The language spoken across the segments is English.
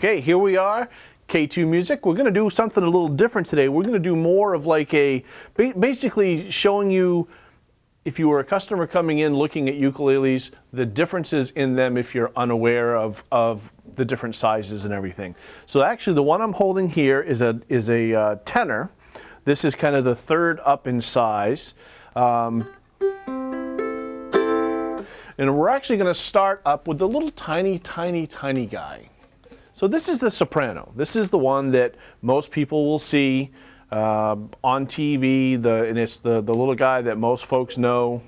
Okay, here we are, K2 Music. We're going to do something a little different today. We're going to do more of like basically showing you, if you were a customer coming in looking at ukuleles, the differences in them if you're unaware of the different sizes and everything. So actually the one I'm holding here is a tenor. This is kind of the third up in size. And we're actually going to start up with the little tiny guy. So this is the soprano. This is the one that most people will see on TV, and it's the little guy that most folks know.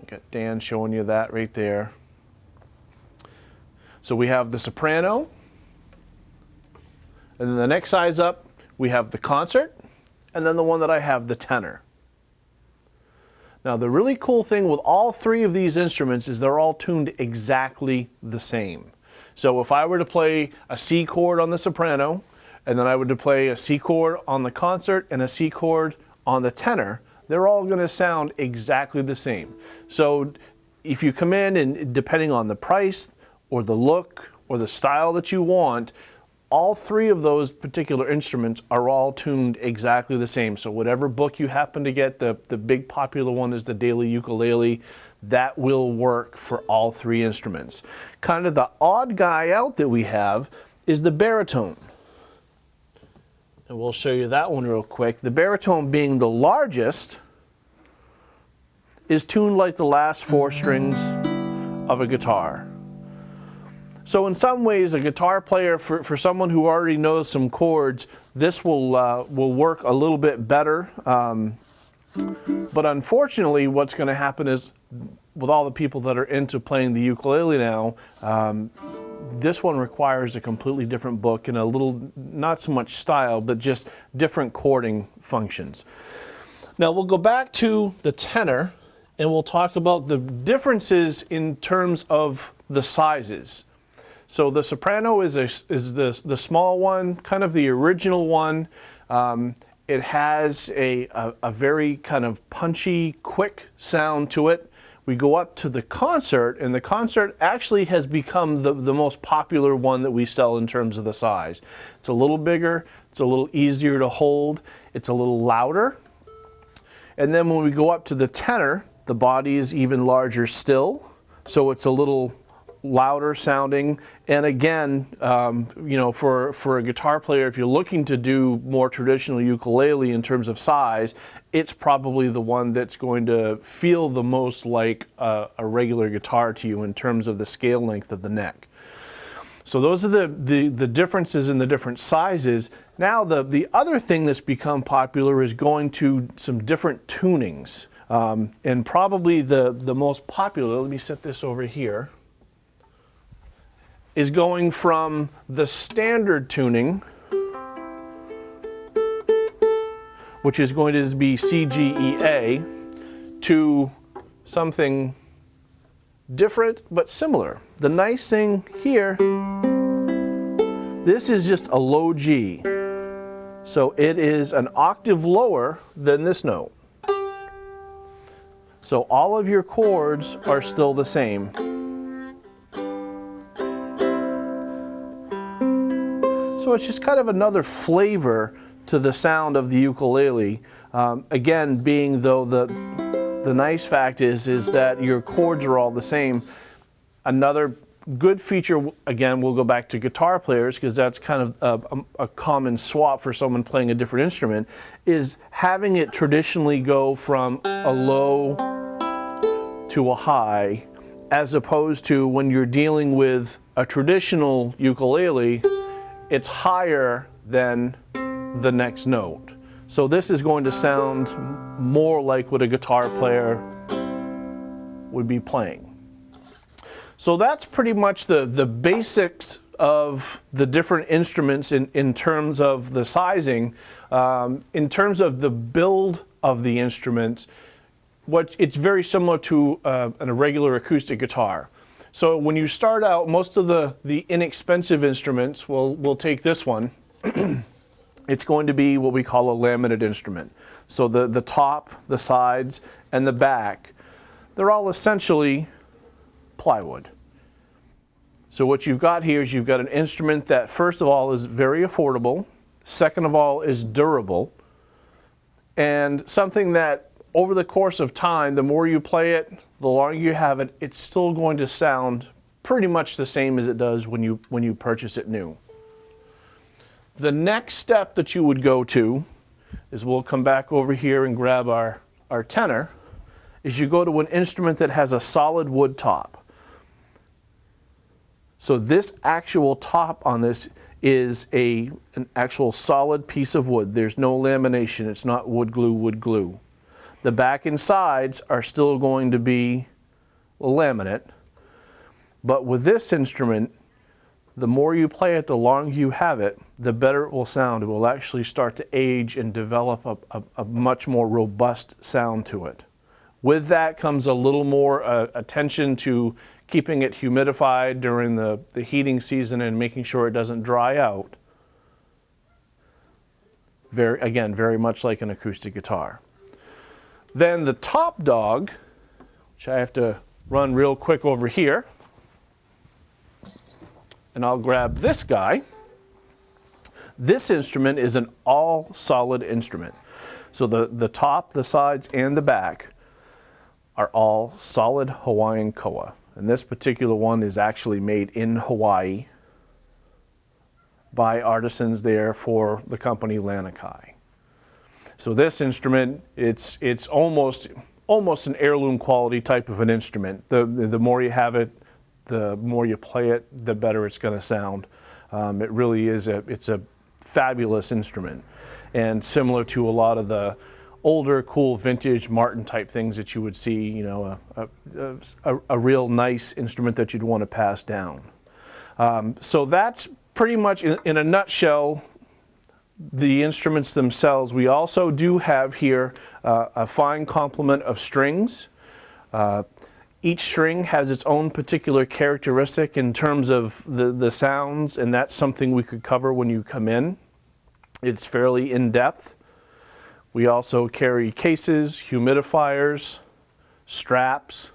Got Dan showing you that right there. So we have the soprano, and then the next size up, we have the concert, and then the one that I have, the tenor. Now the really cool thing with all three of these instruments is they're all tuned exactly the same. So if I were to play a C chord on the soprano, and then I were to play a C chord on the concert and a C chord on the tenor, they're all going to sound exactly the same. So if you come in and depending on the price or the look or the style that you want, all three of those particular instruments are all tuned exactly the same. So whatever book you happen to get, the big popular one is the Daily Ukulele, that will work for all three instruments. Kind of the odd guy out that we have is the baritone. And we'll show you that one real quick. The baritone, being the largest, is tuned like the last four strings of a guitar. So in some ways, a guitar player, for someone who already knows some chords, this will work a little bit better. But unfortunately, what's going to happen is, with all the people that are into playing the ukulele now, this one requires a completely different book and a little, not so much style, but just different chording functions. Now we'll go back to the tenor, and we'll talk about the differences in terms of the sizes. So the soprano is the small one, kind of the original one. It has a very kind of punchy, quick sound to it. We go up to the concert, and the concert actually has become the most popular one that we sell in terms of the size. It's a little bigger, it's a little easier to hold, it's a little louder. And then when we go up to the tenor, the body is even larger still, so it's a little louder sounding. And again, you know, for a guitar player, if you're looking to do more traditional ukulele in terms of size, it's probably the one that's going to feel the most like a regular guitar to you in terms of the scale length of the neck. So those are the differences in the different sizes. Now the other thing that's become popular is going to some different tunings. And probably the most popular, let me set this over here, is going from the standard tuning, which is going to be C, G, E, A, to something different but similar. The nice thing here, this is just a low G. So it is an octave lower than this note. So all of your chords are still the same. So it's just kind of another flavor to the sound of the ukulele. Again, being though the nice fact is that your chords are all the same. Another good feature, again, we'll go back to guitar players because that's kind of a common swap for someone playing a different instrument, is having it traditionally go from a low to a high, as opposed to when you're dealing with a traditional ukulele, it's higher than the next note. So this is going to sound more like what a guitar player would be playing. So that's pretty much the basics of the different instruments in terms of the sizing. In terms of the build of the instruments, it's very similar to a regular acoustic guitar. So when you start out, most of the inexpensive instruments, we'll take this one. It's going to be what we call a laminate instrument. So the top, the sides, and the back, they're all essentially plywood. So what you've got here is you've got an instrument that first of all is very affordable, second of all is durable, and something that over the course of time, the more you play it, the longer you have it, it's still going to sound pretty much the same as it does when you purchase it new. The next step that you would go to is, we'll come back over here and grab our tenor, is you go to an instrument that has a solid wood top. So this actual top on this is an actual solid piece of wood. There's no lamination. It's not wood glue. The back and sides are still going to be laminate, but with this instrument, the more you play it, the longer you have it, the better it will sound. It will actually start to age and develop a much more robust sound to it. With that comes a little more attention to keeping it humidified during the heating season and making sure it doesn't dry out. Again, very much like an acoustic guitar. Then the top dog, which I have to run real quick over here, and I'll grab this guy. This instrument is an all solid instrument. So the top, the sides, and the back are all solid Hawaiian koa. And this particular one is actually made in Hawaii by artisans there for the company Lanikai. So this instrument, it's almost an heirloom quality type of an instrument. The more you have it, the more you play it, the better it's going to sound. It really is it's a fabulous instrument, and similar to a lot of the older, cool, vintage Martin type things that you would see, you know, a real nice instrument that you'd want to pass down. So that's pretty much, in a nutshell, the instruments themselves. We also do have here a fine complement of strings. Each string has its own particular characteristic in terms of the sounds, and that's something we could cover when you come in. It's fairly in-depth. We also carry cases, humidifiers, straps,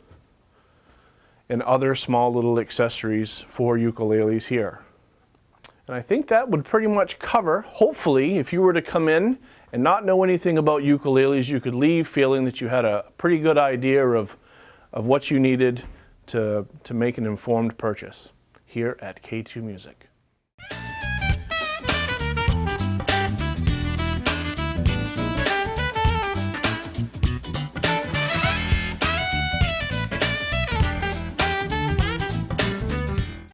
and other small little accessories for ukuleles here. And I think that would pretty much cover, hopefully, if you were to come in and not know anything about ukuleles, you could leave feeling that you had a pretty good idea of what you needed to make an informed purchase here at K2 Music.